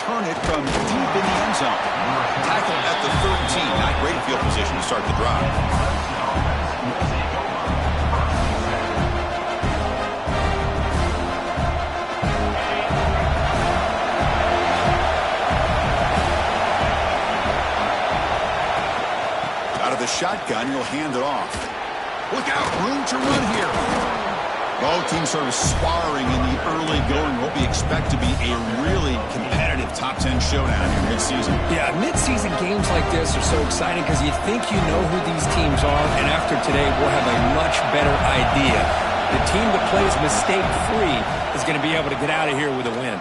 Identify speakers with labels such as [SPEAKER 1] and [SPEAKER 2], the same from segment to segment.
[SPEAKER 1] return it from deep in the end zone. Tackle at the 13. Not great field position to start the drive. The shotgun, he'll hand it off. Look out, room to run here. Both teams sort of sparring in the early going. What we expect to be a really competitive top 10 showdown here mid-season.
[SPEAKER 2] Yeah, mid-season games like this are so exciting because you think you know who these teams are, and after today we'll have a much better idea. The team that plays mistake-free is going to be able to get out of here with a win.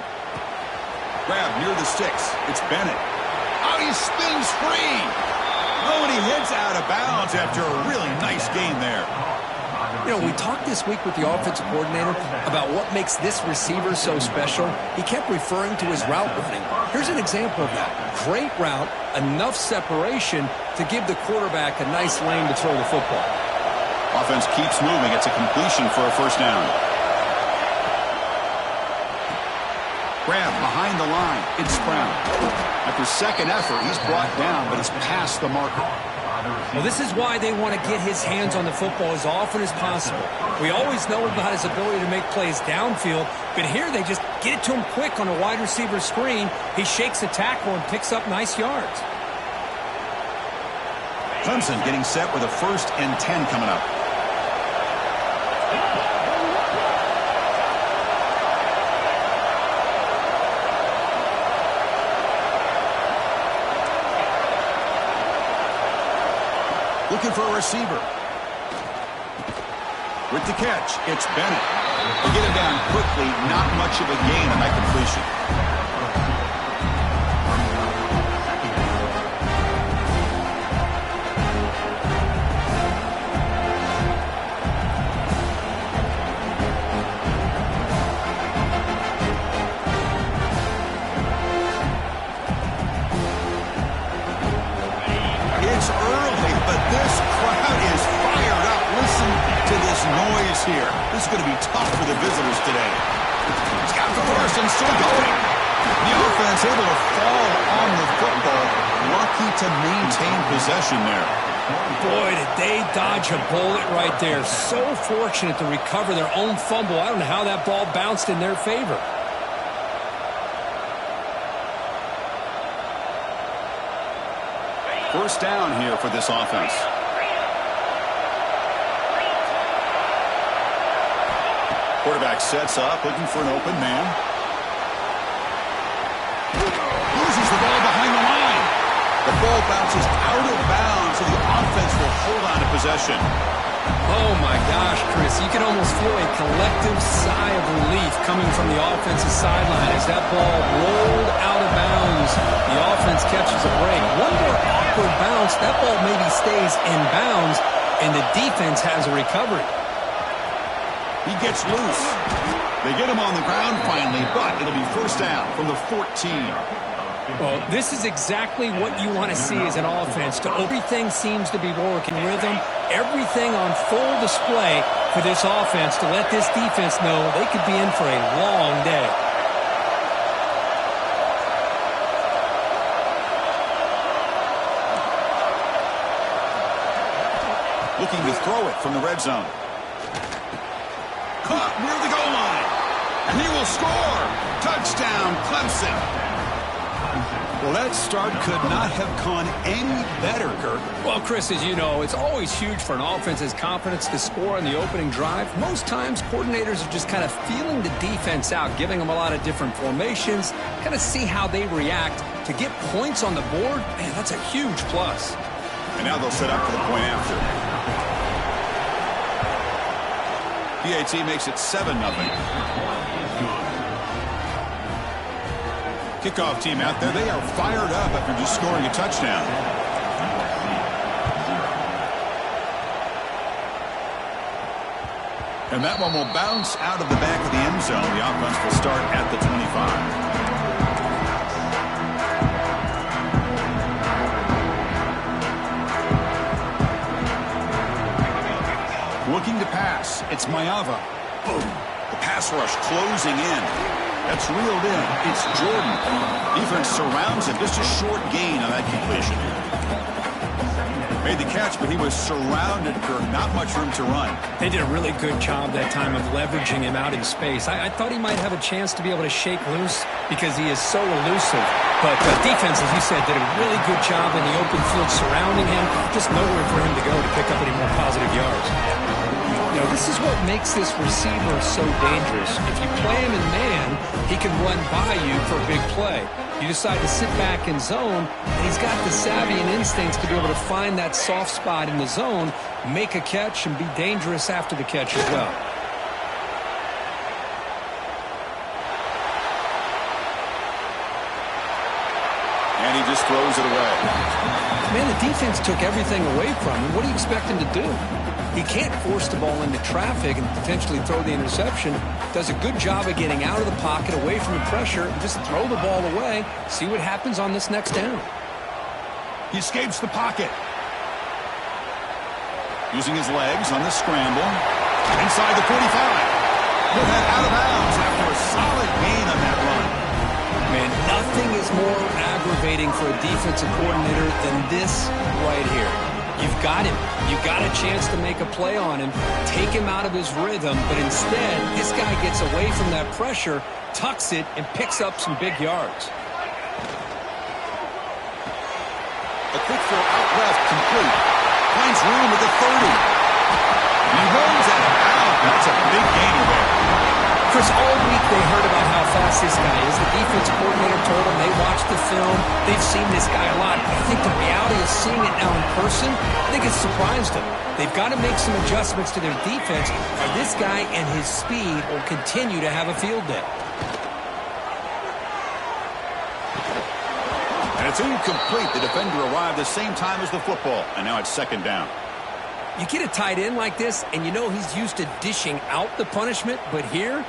[SPEAKER 1] Grab near the sticks. It's Bennett. Oh, he spins free. Oh, and he heads out of bounds after a really nice game there.
[SPEAKER 2] You know, we talked this week with the offensive coordinator about what makes this receiver so special. He kept referring to his route running. Here's an example of that. Great route, enough separation to give the quarterback a nice lane to throw the football.
[SPEAKER 1] Offense keeps moving. It's a completion for a first down. Grab behind the line. It's Brown. After second effort, he's brought down, but it's past the marker.
[SPEAKER 2] Well, this is why they want to get his hands on the football as often as possible. We always know about his ability to make plays downfield, but here they just get it to him quick on a wide receiver screen. He shakes a tackle and picks up nice yards.
[SPEAKER 1] Clemson getting set with a 1st and 10 coming up. Looking for a receiver. With the catch, it's Bennett. They get him down quickly, not much of a gain on that completion. It's early, but this crowd is fired up. Listen to this noise here. This is going to be tough for the visitors today. He's got the first and still going. The offense able to fall on the football. Lucky to maintain possession there.
[SPEAKER 2] Boy, did they dodge a bullet right there. So fortunate to recover their own fumble. I don't know how that ball bounced in their favor.
[SPEAKER 1] First down here for this offense. Quarterback sets up, looking for an open man. Loses the ball behind the line. The ball bounces out of bounds, so the offense will hold on to possession.
[SPEAKER 2] Oh, my gosh, Chris. You can almost feel a collective sigh of relief coming from the offensive sideline as that ball rolled out of bounds. The offense catches a break. One more awkward bounce. That ball maybe stays in bounds, and the defense has a recovery.
[SPEAKER 1] He gets loose. They get him on the ground finally, but it'll be first down from the 14.
[SPEAKER 2] Well, this is exactly what you want to see as an offense. Everything seems to be working rhythm. Everything on full display for this offense to let this defense know they could be in for a long day.
[SPEAKER 1] Looking to throw it from the red zone. Caught near the goal line. And he will score. Touchdown, Clemson. Well, that start could not have gone any better, Kirk.
[SPEAKER 2] Well, Chris, as you know, it's always huge for an offense's confidence to score on the opening drive. Most times, coordinators are just kind of feeling the defense out, giving them a lot of different formations, kind of see how they react. To get points on the board, man, that's a huge plus.
[SPEAKER 1] And now they'll set up for the point after. PAT makes it 7-0. Kickoff team out there, they are fired up after just scoring a touchdown. And that one will bounce out of the back of the end zone. The offense will start at the 25. Looking to pass. It's Mayava. Boom. The pass rush closing in. That's reeled in. It's Jordan. Defense surrounds him. Just a short gain on that completion. Made the catch, but he was surrounded for not much room to run.
[SPEAKER 2] They did a really good job that time of leveraging him out in space. I thought he might have a chance to be able to shake loose because he is so elusive. But defense, as you said, did a really good job in the open field surrounding him. Just nowhere for him to go to pick up any more positive yards. You know, this is what makes this receiver so dangerous. If you play him in man, he can run by you for a big play. You decide to sit back in zone, and he's got the savvy and instincts to be able to find that soft spot in the zone, make a catch, and be dangerous after the catch as well.
[SPEAKER 1] And he just throws it away.
[SPEAKER 2] Man, the defense took everything away from him. What do you expect him to do? He can't force the ball into traffic and potentially throw the interception. Does a good job of getting out of the pocket, away from the pressure, and just throw the ball away. See what happens on this next down.
[SPEAKER 1] He escapes the pocket. Using his legs on the scramble. Inside the 45. He'll head out of bounds after a solid gain on that run.
[SPEAKER 2] Man, nothing is more aggravating for a defensive coordinator than this right here. You've got him. You've got a chance to make a play on him, take him out of his rhythm, but instead, this guy gets away from that pressure, tucks it, and picks up some big yards.
[SPEAKER 1] A quick throw out left, complete. Finds room at the 30. He runs out of bounds. That's a big gainer there.
[SPEAKER 2] Chris, all week they heard about how fast this guy is. The defense coordinator told them they watched the film. They've seen this guy a lot. But I think the reality of seeing it now in person, I think it's surprised them. They've got to make some adjustments to their defense, or this guy and his speed will continue to have a field day.
[SPEAKER 1] And it's incomplete. The defender arrived the same time as the football, and now it's second down.
[SPEAKER 2] You get a tight end like this, and you know he's used to dishing out the punishment, but here,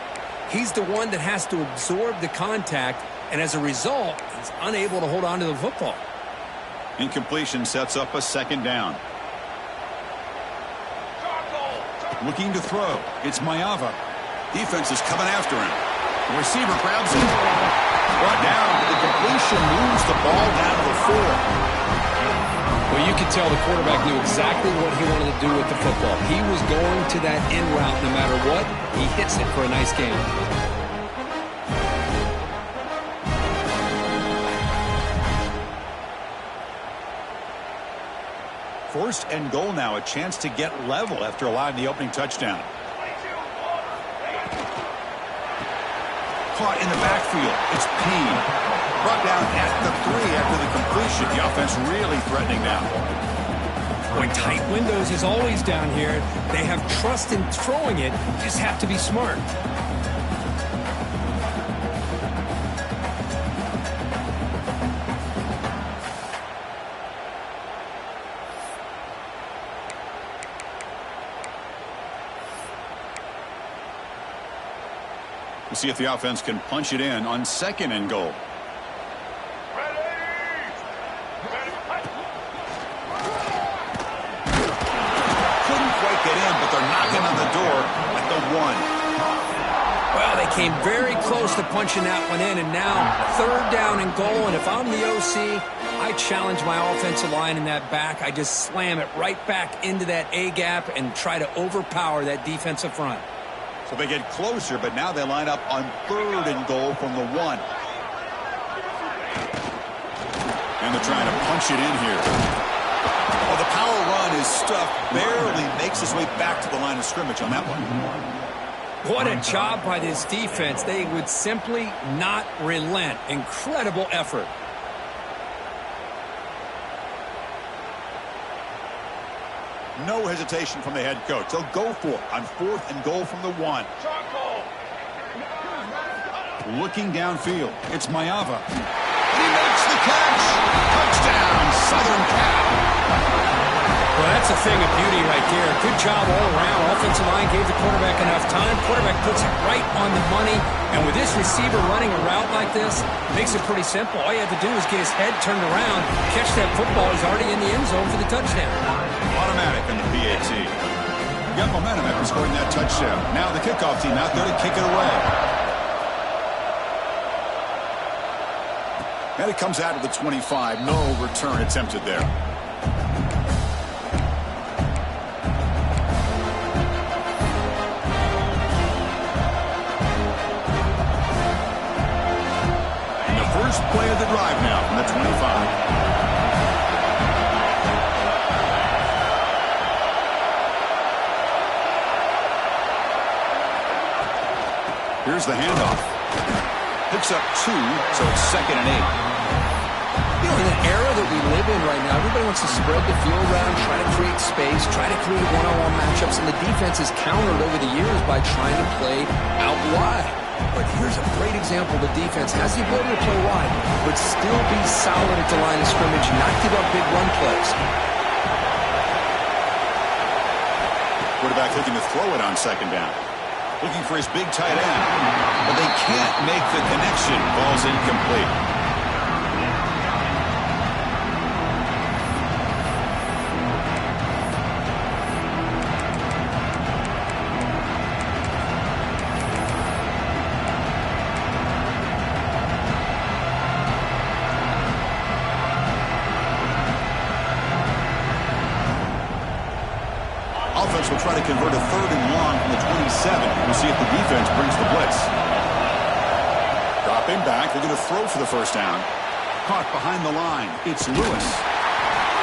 [SPEAKER 2] he's the one that has to absorb the contact, and as a result, he's unable to hold on to the football.
[SPEAKER 1] Incompletion sets up a second down. Looking to throw. It's Mayava. Defense is coming after him. The receiver grabs it. Brought down. The completion moves the ball down to the 4.
[SPEAKER 2] Well, you could tell the quarterback knew exactly what he wanted to do with the football. He was going to that in route no matter what. He hits it for a nice gain.
[SPEAKER 1] First and goal now. A chance to get level after allowing the opening touchdown. Caught in the backfield. It's P. Brought down at the 3 after the completion. The offense really threatening now.
[SPEAKER 2] When tight windows is always down here, they have trust in throwing it. Just have to be smart.
[SPEAKER 1] We'll see if the offense can punch it in on second and goal. On the door at the 1.
[SPEAKER 2] Well, they came very close to punching that one in, and now third down and goal. And if I'm the OC, I challenge my offensive line in that back. I just slam it right back into that A gap and try to overpower that defensive front.
[SPEAKER 1] So they get closer, but now they line up on third and goal from the 1. And they're trying to punch it in here. Oh, the power run is stuffed. Barely makes his way back to the line of scrimmage on that one.
[SPEAKER 2] What a job by this defense. They would simply not relent. Incredible effort.
[SPEAKER 1] No hesitation from the head coach. They'll go for it on fourth and goal from the 1. Looking downfield. It's Mayava. He makes the catch. Touchdown, Southern Cal.
[SPEAKER 2] Well, that's a thing of beauty right there. Good job all around. Offensive line gave the quarterback enough time. Quarterback puts it right on the money. And with this receiver running a route like this, makes it pretty simple. All you have to do is get his head turned around, catch that football. He's already in the end zone for the touchdown.
[SPEAKER 1] Automatic in the PAT. Got momentum after scoring that touchdown. Now the kickoff team out there to kick it away. And it comes out of the 25. No return attempted there. And the first play of the drive now from the 25. Here's the handoff. Picks up 2, so it's 2nd and 8.
[SPEAKER 2] You know, in the era that we live in right now, everybody wants to spread the field around, try to create space, try to create one-on-one matchups, and the defense is countered over the years by trying to play out wide. But here's a great example. The defense has the ability to play wide, but still be solid at the line of scrimmage, not give up big run plays.
[SPEAKER 1] Quarterback looking to throw it on 2nd down. Looking for his big tight end, but they can't make the connection. Ball's incomplete. Offense will try to convert a 3rd and long from the 27. We'll see if the defense brings the blitz. Dropping back. They're going to throw for the 1st down. Caught behind the line. It's Lewis.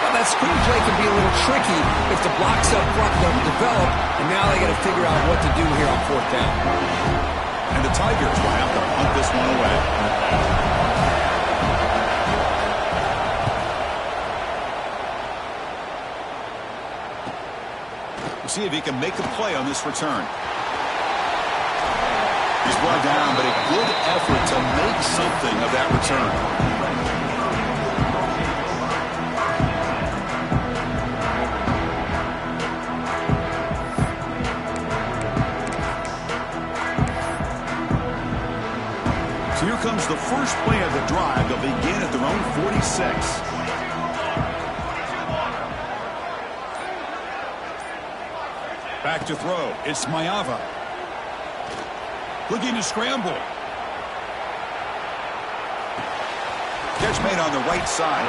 [SPEAKER 2] Well, that screenplay can be a little tricky if the blocks up front don't develop, and now they got to figure out what to do here on 4th down.
[SPEAKER 1] And the Tigers will have to punt this one away. See if he can make a play on this return. He's brought down, but a good effort to make something of that return. So here comes the first play of the drive. They'll begin at their own 46. Back to throw. It's Mayava. Looking to scramble. Catch made on the right side.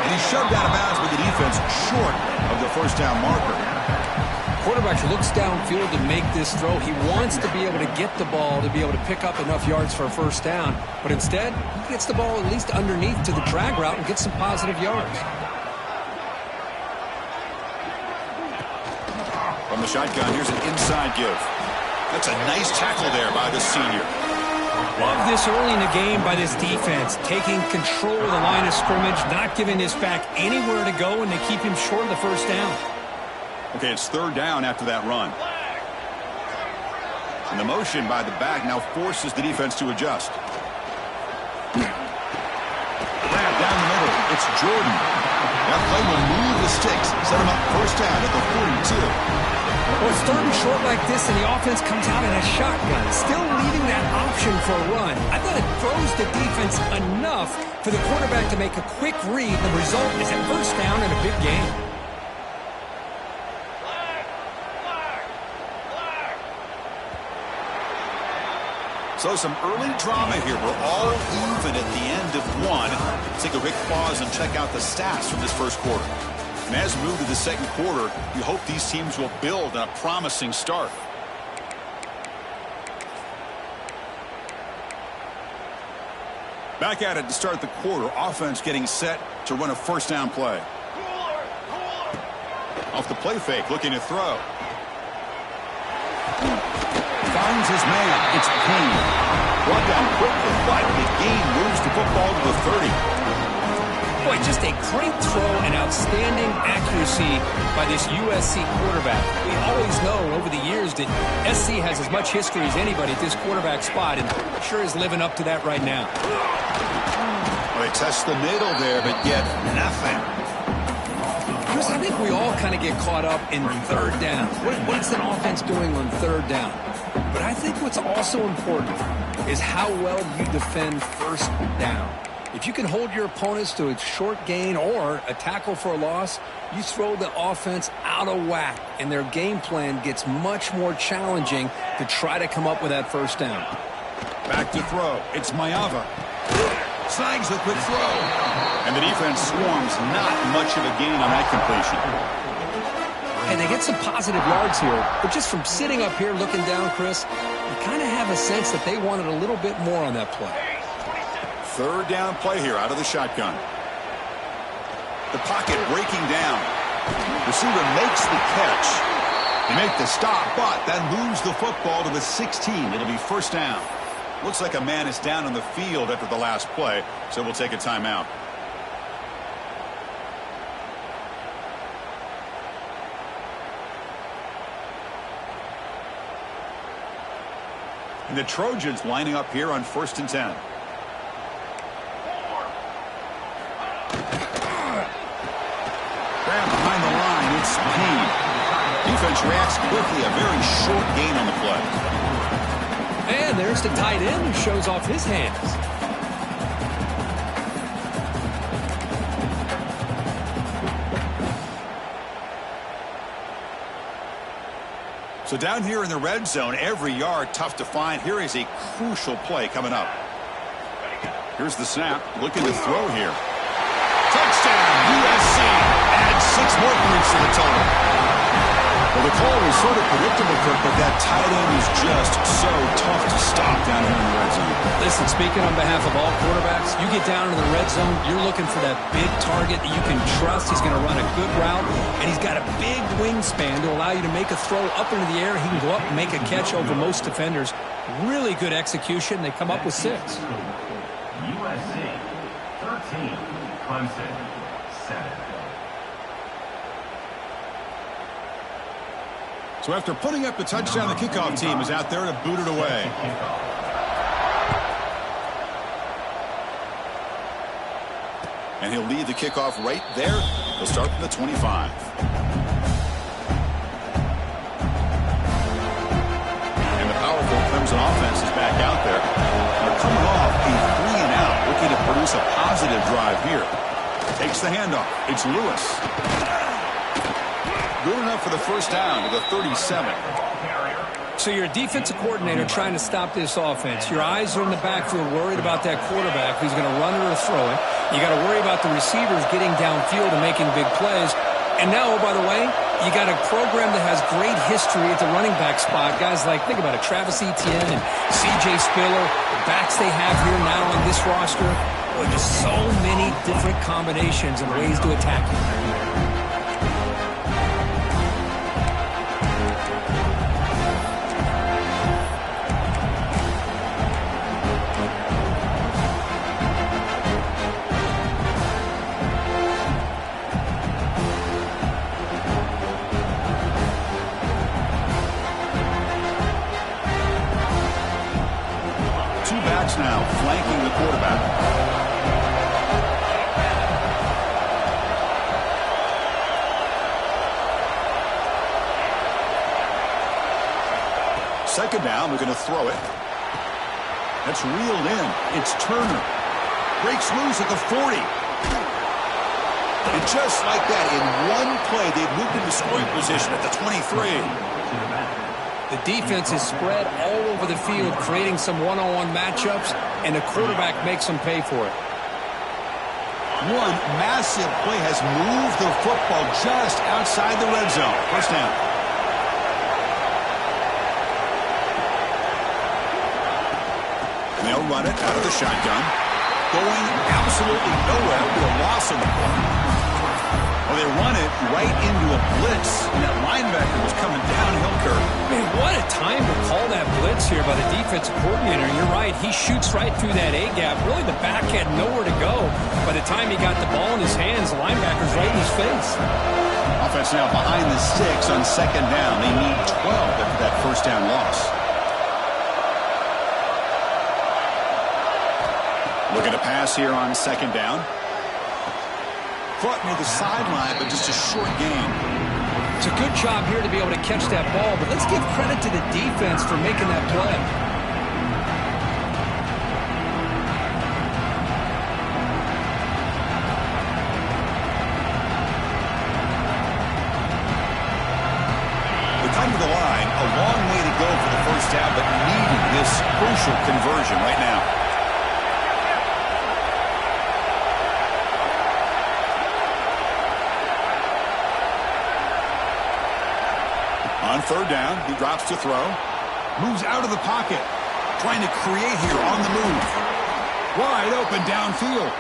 [SPEAKER 1] And he's shoved out of bounds with the defense short of the 1st down marker.
[SPEAKER 2] Quarterback looks downfield to make this throw. He wants to be able to get the ball to be able to pick up enough yards for a 1st down. But instead, he gets the ball at least underneath to the drag route and gets some positive yards.
[SPEAKER 1] From the shotgun, here's an inside give. That's a nice tackle there by the senior.
[SPEAKER 2] Love this early in the game by this defense, taking control of the line of scrimmage, not giving this back anywhere to go, and they keep him short of the 1st down.
[SPEAKER 1] Okay, it's 3rd down after that run. And the motion by the back now forces the defense to adjust. Grab down the middle. It's Jordan. That play will move the sticks, set him up 1st down at the 42.
[SPEAKER 2] Well, it's 3rd and short like this, and the offense comes out in a shotgun, still leaving that option for a run. I thought it throws the defense enough for the quarterback to make a quick read. The result is a 1st down and a big game.
[SPEAKER 1] So some early drama here. We're all even at the end of 1. Let's take a quick pause and check out the stats from this 1st quarter. And as we move to the 2nd quarter, we hope these teams will build on a promising start. Back at it to start the quarter. Offense getting set to run a 1st down play. Off the play fake, looking to throw. Finds his man. It's Payne. Brought down quickly, but the gain moves the football to the 30.
[SPEAKER 2] Boy, just a great throw and outstanding accuracy by this USC quarterback. We always know over the years that SC has as much history as anybody at this quarterback spot, and sure is living up to that right now.
[SPEAKER 1] Well, they test the middle there, but yet nothing.
[SPEAKER 2] Chris, I think we all kind of get caught up in 3rd down. What's an offense doing on 3rd down? But I think what's also important is how well you defend 1st down. If you can hold your opponents to a short gain or a tackle for a loss, you throw the offense out of whack, and their game plan gets much more challenging to try to come up with that 1st down.
[SPEAKER 1] Back to throw. It's Mayava. Snags the quick throw. And the defense swarms, not much of a gain on that completion.
[SPEAKER 2] And they get some positive yards here, but just from sitting up here looking down, Chris, you kind of have a sense that they wanted a little bit more on that play.
[SPEAKER 1] Third down play here out of the shotgun. The pocket breaking down. Receiver makes the catch. They make the stop, but that moves the football to the 16. It'll be first down. Looks like a man is down on the field after the last play, so we'll take a timeout. And the Trojans lining up here on 1st and 10. Grab behind the line, it's speed. Defense reacts quickly, a very short gain on the play.
[SPEAKER 2] And there's the tight end who shows off his hands.
[SPEAKER 1] So down here in the red zone, every yard tough to find. Here is a crucial play coming up. Here's the snap, looking to throw here. Touchdown, USC. Adds 6 more points to the total. Well, the call was sort of predictable, Kirk, but that tight end is just so tough to stop down here in the red zone.
[SPEAKER 2] Listen, speaking on behalf of all quarterbacks, you get down into the red zone, you're looking for that big target that you can trust. He's going to run a good route, and he's got a big wingspan to allow you to make a throw up into the air. He can go up and make a catch over most defenders. Really good execution. They come up with 6.
[SPEAKER 3] USC 13, Clemson 7.
[SPEAKER 1] So after putting up the touchdown, the kickoff team is out there to boot it away. And he'll lead the kickoff right there. He'll start from the 25. And the powerful Clemson offense is back out there. They're coming off a 3-and-out, looking to produce a positive drive here. Takes the handoff. It's Lewis. Good enough for the first down to the 37.
[SPEAKER 2] So you're a defensive coordinator trying to stop this offense. Your eyes are in the backfield worried about that quarterback who's going to run it or throw it. You got to worry about the receivers getting downfield and making big plays. And now, oh, by the way, you got a program that has great history at the running back spot. Guys like, think about it, Travis Etienne and C.J. Spiller, the backs they have here now on this roster. Well, just so many different combinations and ways to attack you.
[SPEAKER 1] Now flanking the quarterback. Second down, we're going to throw it. That's reeled in. It's Turner. Breaks loose at the 40. And just like that, in one play, they've moved into scoring position at the 23.
[SPEAKER 2] The defense is spread all over the field, creating some one-on-one matchups, and the quarterback makes them pay for it.
[SPEAKER 1] One massive play has moved the football just outside the red zone. First down. And they'll run it out of the shotgun. Going absolutely nowhere with a loss on the play. Well, they run it right into a blitz, and that linebacker was coming downhill, Kirk.
[SPEAKER 2] Man, what a time to call that blitz here by the defensive coordinator. You're right, he shoots right through that A-gap. Really, the back had nowhere to go. By the time he got the ball in his hands, the linebacker's right in his face.
[SPEAKER 1] Offense now behind the sticks on second down. They need 12 after that first down loss. Looking to pass here on second down. Caught near the sideline, but just a short gain.
[SPEAKER 2] It's a good job here to be able to catch that ball, but let's give credit to the defense for making that play.
[SPEAKER 1] They come to the line, a long way to go for the first down, but needing this crucial conversion right now. On third down, he drops to throw. Moves out of the pocket. Trying to create here on the move. Wide open downfield.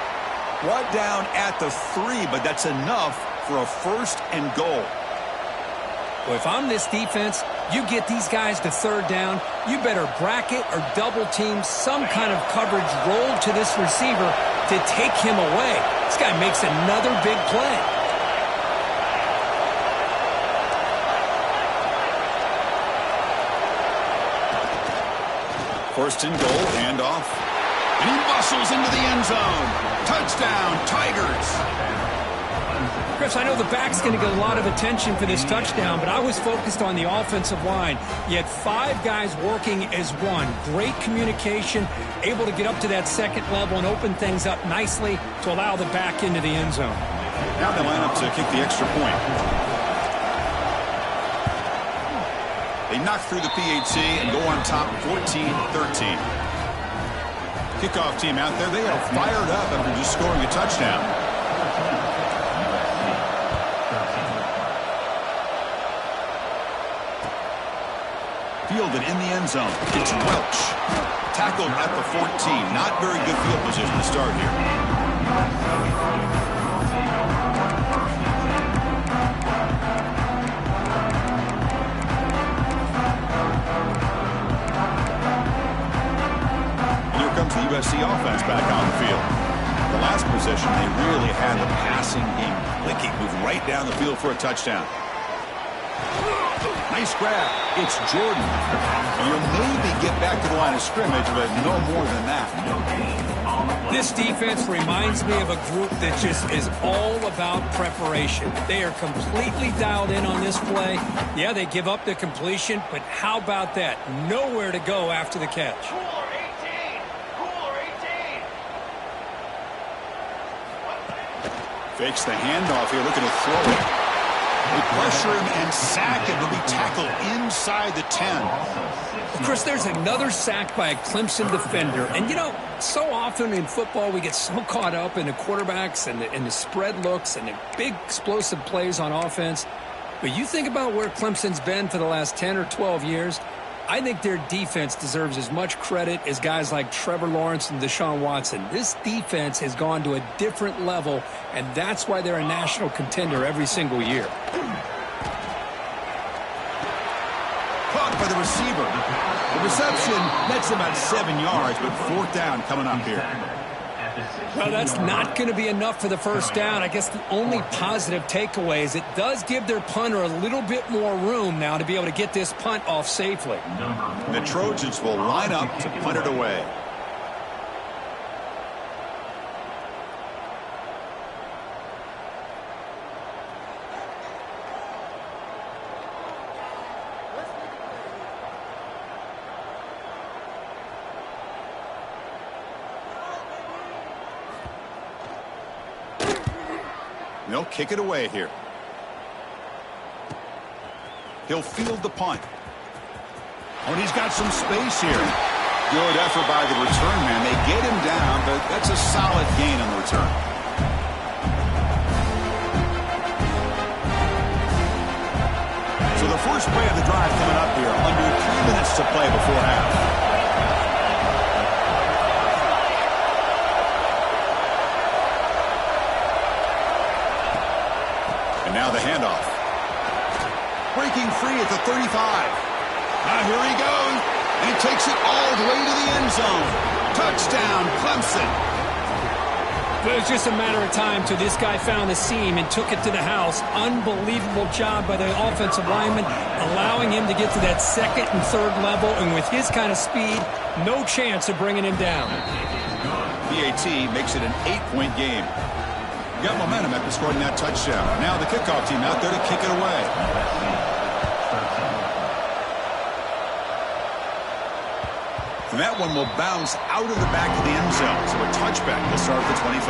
[SPEAKER 1] Brought down at the 3, but that's enough for a 1st and goal.
[SPEAKER 2] Well, if I'm this defense, you get these guys to third down, you better bracket or double team some kind of coverage roll to this receiver to take him away. This guy makes another big play.
[SPEAKER 1] 1st and goal, handoff. And he muscles into the end zone. Touchdown, Tigers.
[SPEAKER 2] Chris, I know the back's going to get a lot of attention for this touchdown, but I was focused on the offensive line. You had 5 guys working as one. Great communication, able to get up to that 2nd level and open things up nicely to allow the back into the end zone.
[SPEAKER 1] Now they line up to kick the extra point. They knock through the PAT and go on top 14-13. Kickoff team out there, they are fired up after just scoring a touchdown. Fielded in the end zone. It's Welch. Tackled at the 14. Not very good field position to start here. Comes the USC offense back on the field. The last possession, they really had the passing game clicking, moving right down the field for a touchdown. Nice grab. It's Jordan. You'll maybe get back to the line of scrimmage, but no more than that.
[SPEAKER 2] This defense reminds me of a group that just is all about preparation. They are completely dialed in on this play. Yeah, they give up the completion, but how about that? Nowhere to go after the catch.
[SPEAKER 1] Fakes the handoff here, looking to throw it. They pressure him and sack him. He'll be tackled inside the 10.
[SPEAKER 2] Of course, there's another sack by a Clemson defender. And, you know, so often in football we get so caught up in the quarterbacks and the spread looks and the big explosive plays on offense. But you think about where Clemson's been for the last 10 or 12 years, I think their defense deserves as much credit as guys like Trevor Lawrence and Deshaun Watson. This defense has gone to a different level, and that's why they're a national contender every single year.
[SPEAKER 1] Caught by the receiver. The reception nets about 7 yards, but 4th down coming up here.
[SPEAKER 2] Well, that's not going to be enough for the 1st down. I guess the only positive takeaway is it does give their punter a little bit more room now to be able to get this punt off safely.
[SPEAKER 1] The Trojans will line up to punt it away. They'll kick it away here. He'll field the punt. Oh, and he's got some space here. Good effort by the return man. They get him down, but that's a solid gain on the return. So the first play of the drive coming up here. Under 3 minutes to play before half. Now the handoff. Breaking free at the 35. Now here he goes. And he takes it all the way to the end zone. Touchdown, Clemson.
[SPEAKER 2] It was just a matter of time till this guy found the seam and took it to the house. Unbelievable job by the offensive lineman, allowing him to get to that 2nd and 3rd level. And with his kind of speed, no chance of bringing him down.
[SPEAKER 1] PAT makes it an 8-point game. Got momentum after scoring that touchdown. Now the kickoff team out there to kick it away. And that one will bounce out of the back of the end zone. So a touchback will start at the 25.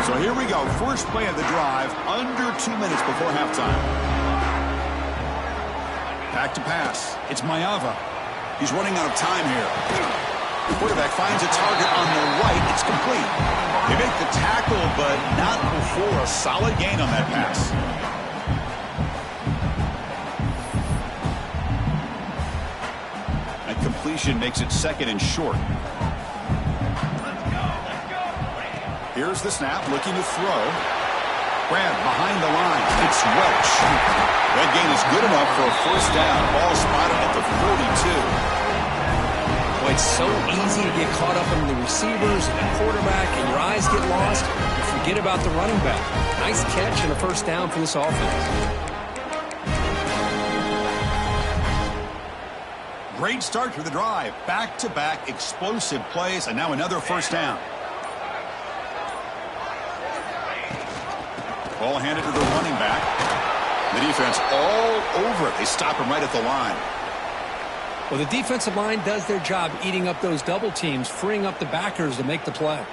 [SPEAKER 1] So here we go. First play of the drive, under 2 minutes before halftime. Back to pass. It's Mayava. He's running out of time here. The quarterback finds a target on the right. It's complete. They make the tackle, but not before a solid gain on that pass. That completion makes it second and short. Here's the snap, looking to throw. Grab behind the line. It's Welch. That gain is good enough for a first down. Ball spotted at the 42.
[SPEAKER 2] Well, it's so easy to get caught up in the receivers and the quarterback, and your eyes get lost. You forget about the running back. Nice catch and a first down for this offense.
[SPEAKER 1] Great start to the drive. Back-to-back explosive plays, and now another first down. Ball handed to the running back. The defense all over it. They stop him right at the line.
[SPEAKER 2] Well, the defensive line does their job eating up those double teams, freeing up the backers to make the play.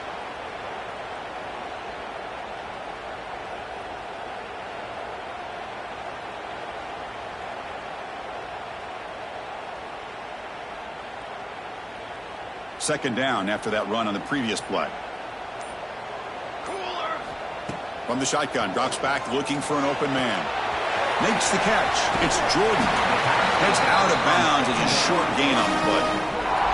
[SPEAKER 1] Second down after that run on the previous play. From the shotgun, drops back looking for an open man. Makes the catch. It's Jordan. Heads out of bounds as a short gain on the play.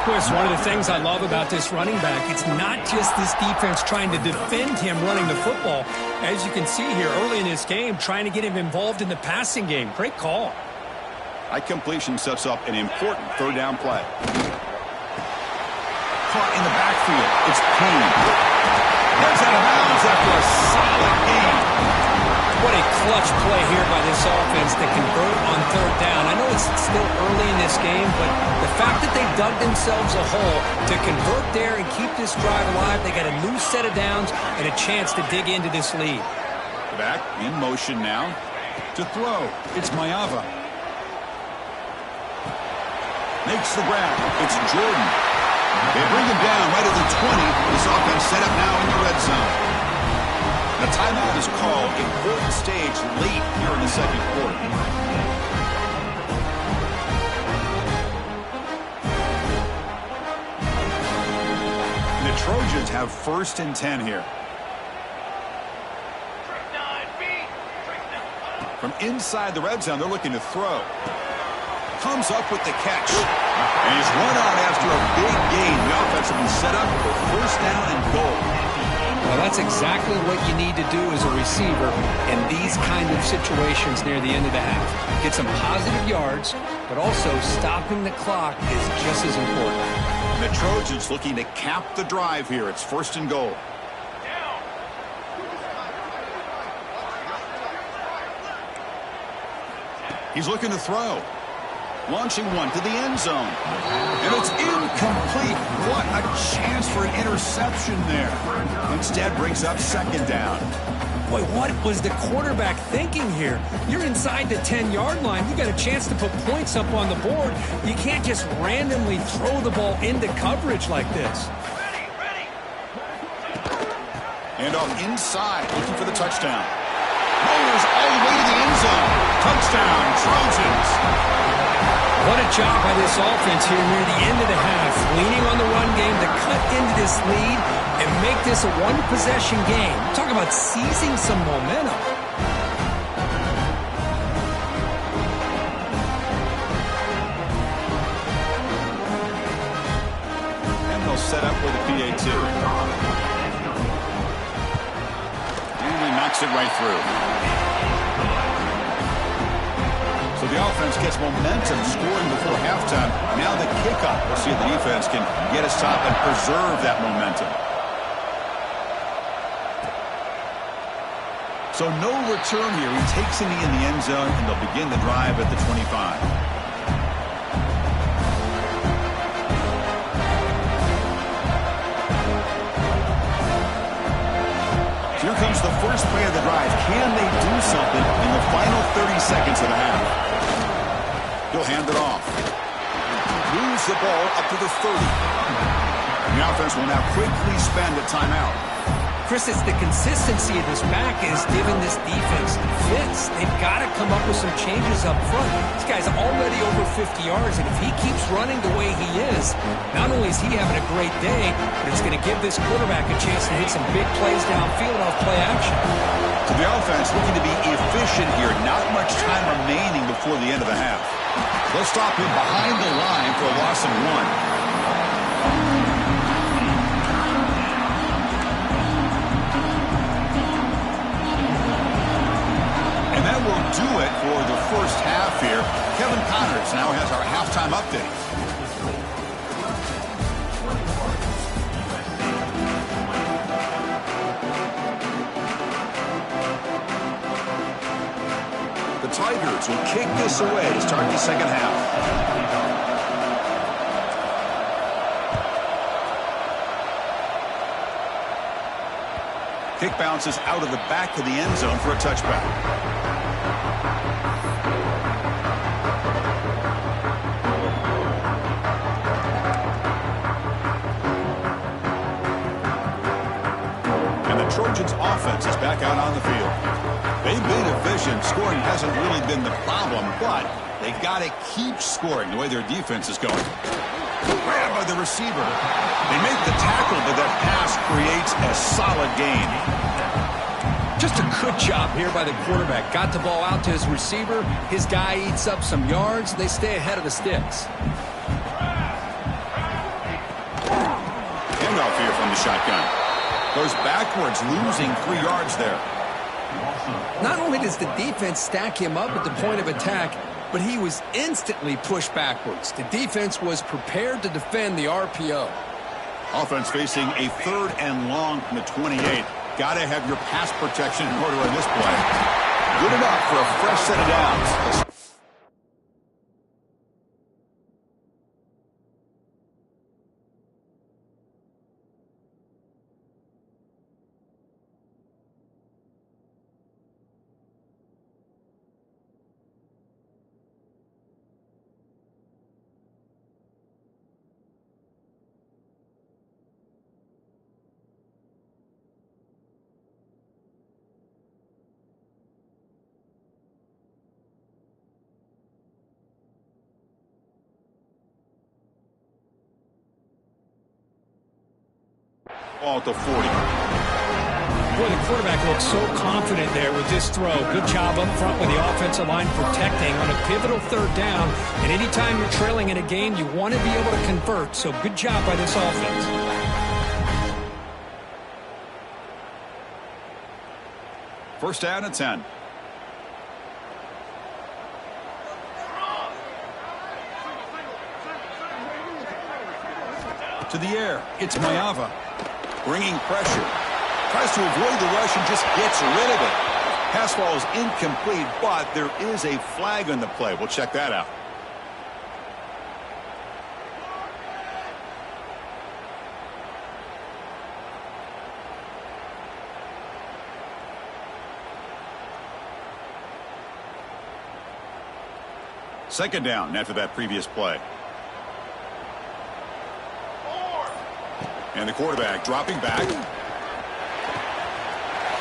[SPEAKER 2] Chris, one of the things I love about this running back, it's not just this defense trying to defend him running the football. As you can see here early in this game, trying to get him involved in the passing game. Great call.
[SPEAKER 1] That completion sets up an important third down play. Caught in the backfield. It's Payne. Heads out of bounds after a solid gain.
[SPEAKER 2] What a clutch play here by this offense to convert on third down. I know it's still early in this game, but the fact that they dug themselves a hole to convert there and keep this drive alive, they got a new set of downs and a chance to dig into this lead.
[SPEAKER 1] Back in motion now to throw. It's Mayava. Makes the grab. It's Jordan. They bring him down right at the 20. This offense set up now in the red zone. The timeout is called. Important stage late here in the second quarter. The Trojans have first and 10 here. From inside the red zone, they're looking to throw. Comes up with the catch. And he's run out after a big gain. The offense has been set up for first down and goal.
[SPEAKER 2] Well, that's exactly what you need to do as a receiver in these kind of situations near the end of the half. Get some positive yards, but also stopping the clock is just as important.
[SPEAKER 1] The Trojans looking to cap the drive here. It's first and goal. He's looking to throw. Launching one to the end zone. And it's incomplete. What a chance for an interception there. Instead brings up second down.
[SPEAKER 2] Boy, what was the quarterback thinking here? You're inside the 10-yard line. You got a chance to put points up on the board. You can't just randomly throw the ball into coverage like this.
[SPEAKER 1] And off inside, looking for the touchdown. Rollers all the way to the end zone. Touchdown, Trojans.
[SPEAKER 2] What a job by this offense here near the end of the half, leaning on the run game to cut into this lead and make this a one-possession game. Talk about seizing some momentum.
[SPEAKER 1] And they'll set up with a PA2. And he knocks it right through. So the offense gets momentum, scoring before halftime. Now the kickoff. We'll see if the defense can get a stop and preserve that momentum. So no return here. He takes a knee in the end zone, and they'll begin the drive at the 25. Here comes the first play of the drive. Can they do something in the final 30 seconds of the half? He'll hand it off. Moves the ball up to the 30. The offense will now quickly spend a timeout.
[SPEAKER 2] Chris, it's the consistency of this back is giving this defense fits. They've got to come up with some changes up front. This guy's already over 50 yards, and if he keeps running the way he is, not only is he having a great day, but it's going to give this quarterback a chance to hit some big plays downfield off play action.
[SPEAKER 1] So the offense looking to be efficient here. Not much time remaining before the end of the half. They'll stop him behind the line for a loss of 1. That will do it for the first half here. Kevin Connors now has our halftime update. The Tigers will kick this away to start the second half. Kick bounces out of the back of the end zone for a touchback. Trojans offense is back out on the field. They've been efficient. Scoring hasn't really been the problem, but they've got to keep scoring the way their defense is going. Grabbed by the receiver. They make the tackle, but that pass creates a solid gain.
[SPEAKER 2] Just a good job here by the quarterback. Got the ball out to his receiver. His guy eats up some yards. They stay ahead of the sticks.
[SPEAKER 1] Handoff here from the shotgun. Goes backwards, losing 3 yards there.
[SPEAKER 2] Not only does the defense stack him up at the point of attack, but he was instantly pushed backwards. The defense was prepared to defend the RPO.
[SPEAKER 1] Offense facing a 3rd and long from the 28. Got to have your pass protection in order on this play. Good enough for a fresh set of downs. Ball at the 40.
[SPEAKER 2] Boy, the quarterback looks so confident there with this throw. Good job up front with the offensive line protecting on a pivotal 3rd down. And anytime you're trailing in a game, you want to be able to convert. So good job by this offense.
[SPEAKER 1] First down and 10. To the air, it's Mayava. Bringing pressure. Tries to avoid the rush and just gets rid of it. Pass ball is incomplete, but there is a flag on the play. We'll check that out. Second down after that previous play. And the quarterback dropping back.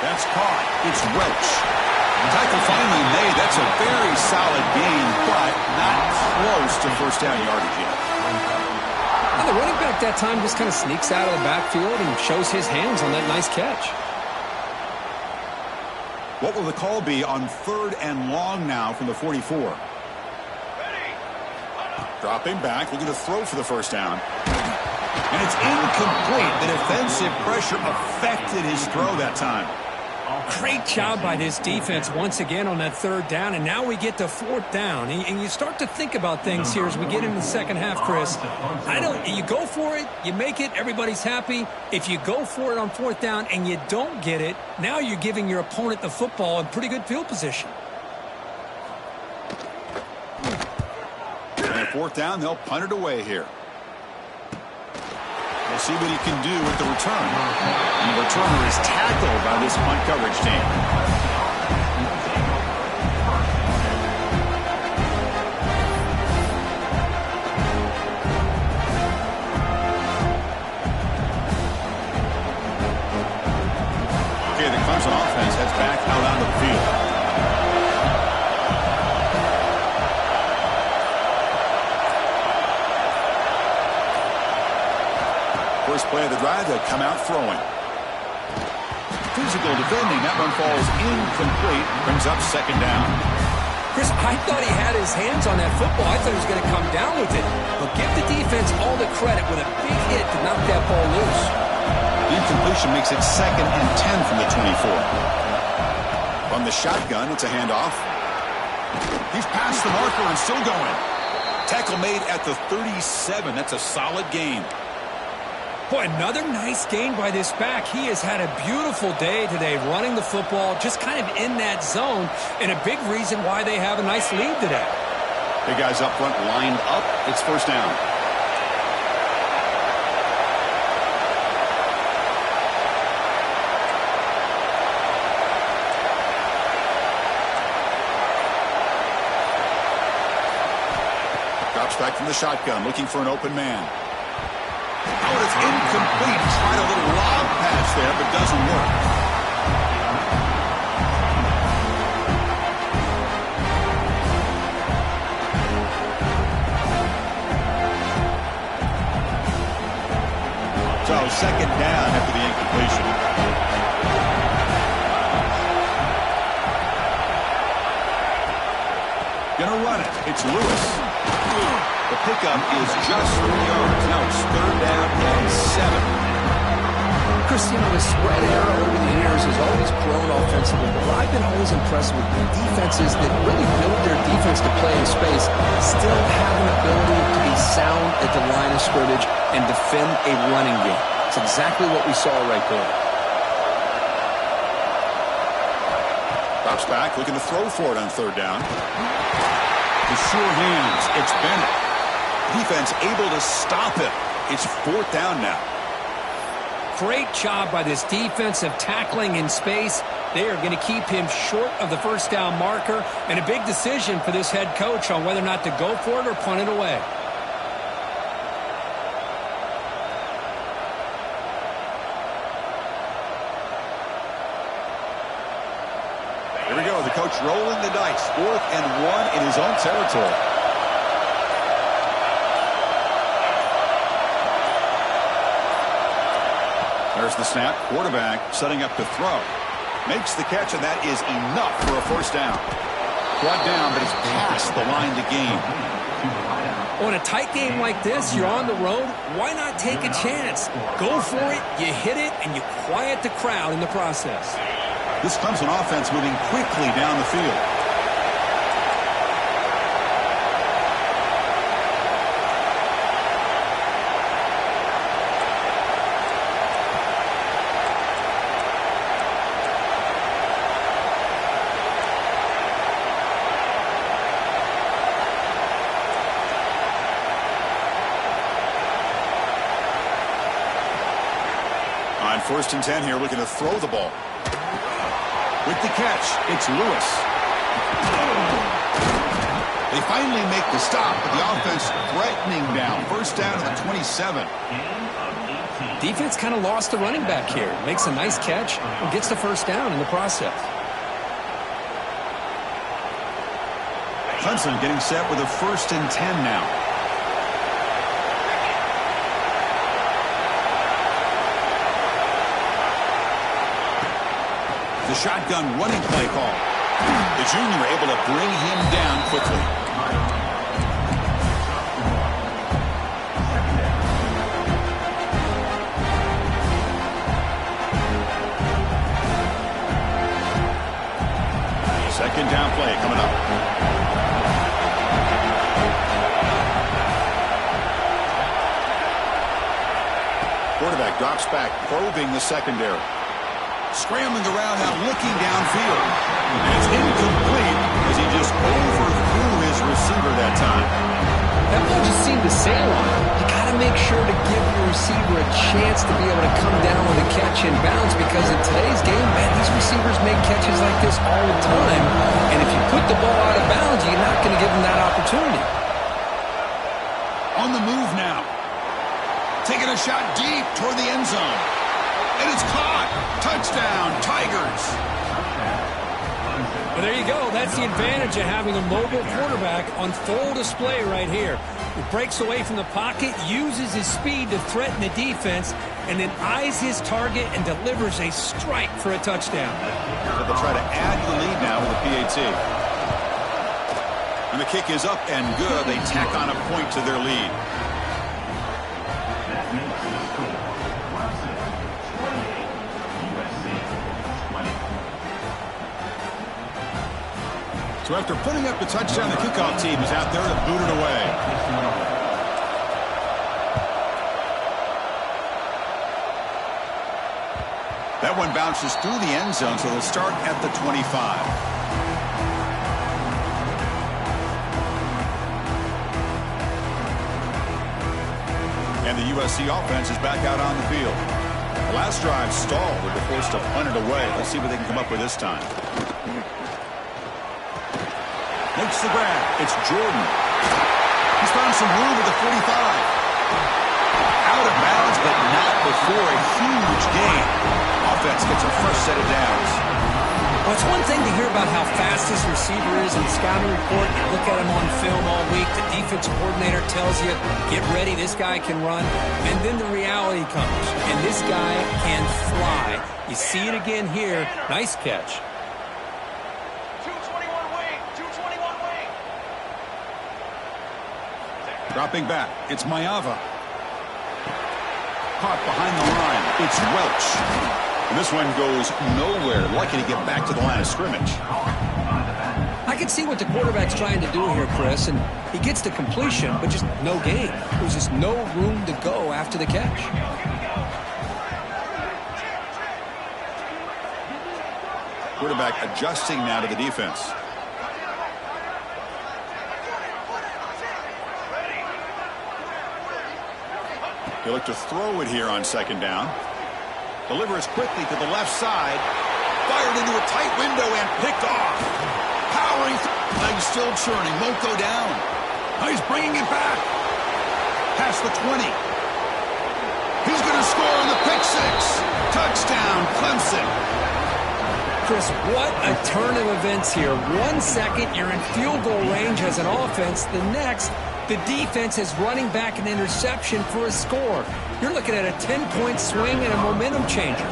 [SPEAKER 1] That's caught. It's Roach. Tackle finally made. That's a very solid gain, but not close to first down yardage yet.
[SPEAKER 2] And the running back that time just kind of sneaks out of the backfield and shows his hands on that nice catch.
[SPEAKER 1] What will the call be on 3rd and long now from the 44? Dropping back, looking to throw for the first down. And it's incomplete. The defensive pressure affected his throw that time.
[SPEAKER 2] Great job by this defense once again on that 3rd down, and now we get to 4th down. And you start to think about things here as we get into the second half, Chris. You go for it, you make it, everybody's happy. If you go for it on 4th down and you don't get it, now you're giving your opponent the football in pretty good field position.
[SPEAKER 1] And 4th down, they'll punt it away here. We'll see what he can do with the return. And the returner is tackled by this punt coverage team. First play of the drive, they'll come out throwing. Physical defending. That one falls incomplete. Brings up second down.
[SPEAKER 2] Chris, I thought he had his hands on that football. I thought he was going to come down with it. But give the defense all the credit with a big hit to knock that ball loose.
[SPEAKER 1] The incompletion makes it 2nd and 10 from the 24. From the shotgun, it's a handoff. He's past the marker and still going. Tackle made at the 37. That's a solid gain.
[SPEAKER 2] Boy, another nice gain by this back. He has had a beautiful day today running the football, just kind of in that zone, and a big reason why they have a nice lead today.
[SPEAKER 1] Big guys up front lined up. It's first down. Drops back from the shotgun, looking for an open man. Oh, it's incomplete. Tried a little lob pass there, but doesn't work. So, second down after the incompletion. Gonna run it. It's Lewis. The pickup is just 3 yards. Now it's 3rd down and 7.
[SPEAKER 2] Chris, the spread era over the years has always grown offensively, but I've been always impressed with defenses that really build their defense to play in space, still have an ability to be sound at the line of scrimmage and defend a running game. It's exactly what we saw right there.
[SPEAKER 1] Drops back, looking to throw for it on 3rd down. The sure hands. It's Bennett. Defense able to stop it. It's 4th down now.
[SPEAKER 2] Great job by this defensive tackling in space. They are going to keep him short of the first down marker, and a big decision for this head coach on whether or not to go for it or punt it away.
[SPEAKER 1] Here we go. The coach rolling the dice. 4th and 1 in his own territory. There's the snap. Quarterback setting up to throw. Makes the catch, and that is enough for a first down. Brought down, but it's past the line to gain.
[SPEAKER 2] On a tight game like this, you're on the road. Why not take a chance? Go for it, you hit it, and you quiet the crowd in the process.
[SPEAKER 1] This Clemson offense moving quickly down the field. On 1st and 10 here, looking to throw the ball. With the catch, it's Lewis. They finally make the stop, but the offense threatening down. First down to the 27.
[SPEAKER 2] Defense kind of lost the running back here. Makes a nice catch and gets the first down in the process.
[SPEAKER 1] Clemson getting set with a 1st and 10 now. The shotgun running play call. The junior able to bring him down quickly. Second down play coming up. Quarterback drops back, probing the secondary. Scrambling around now, looking downfield. And it's incomplete as he just overthrew his receiver that time.
[SPEAKER 2] That ball just seemed to sail on him. You got to make sure to give your receiver a chance to be able to come down with a catch and bounce, because in today's game, man, these receivers make catches like this all the time. And if you put the ball out of bounds, you're not going to give them that opportunity.
[SPEAKER 1] On the move now. Taking a shot deep toward the end zone. And it's caught. Touchdown, Tigers.
[SPEAKER 2] Well, there you go. That's the advantage of having a mobile quarterback on full display right here. He breaks away from the pocket, uses his speed to threaten the defense, and then eyes his target and delivers a strike for a touchdown.
[SPEAKER 1] So they'll try to add to the lead now with a PAT. And the kick is up and good. They tack on a point to their lead.
[SPEAKER 3] That makes the score Clemson 28, USC 20.
[SPEAKER 1] So after putting up the touchdown, the kickoff team is out there to boot it away. That one bounces through the end zone, so they'll start at the 25. And the USC offense is back out on the field. The last drive stalled. They were forced to punt it away. Let's see what they can come up with this time. Makes the grab. It's Jordan. He's found some room at the 45. Out of bounds, but not before a huge gain. Offense gets a fresh set of downs.
[SPEAKER 2] Well, it's one thing to hear about how fast this receiver is in the scouting report. You look at him on film all week. The defensive coordinator tells you, get ready, this guy can run. And then the reality comes, and this guy can fly. You see it again here. Nice catch.
[SPEAKER 4] 221 wing, 221 wing.
[SPEAKER 1] Dropping back. It's Mayava. Caught behind the line. It's Welch. And this one goes nowhere. Lucky to get back to the line of scrimmage.
[SPEAKER 2] I can see what the quarterback's trying to do here, Chris, and he gets the completion, but just no gain. There's just no room to go after the catch.
[SPEAKER 1] Quarterback adjusting now to the defense. He'll look to throw it here on second down. Delivers quickly to the left side. Fired into a tight window and picked off. Powering through. Legs still churning. Won't go down. Now he's bringing it back. Past the 20. He's going to score on the pick six. Touchdown, Clemson.
[SPEAKER 2] Chris, what a turn of events here. 1 second, you're in field goal range as an offense. The next, the defense is running back an interception for a score. You're looking at a 10-point swing and a momentum changer.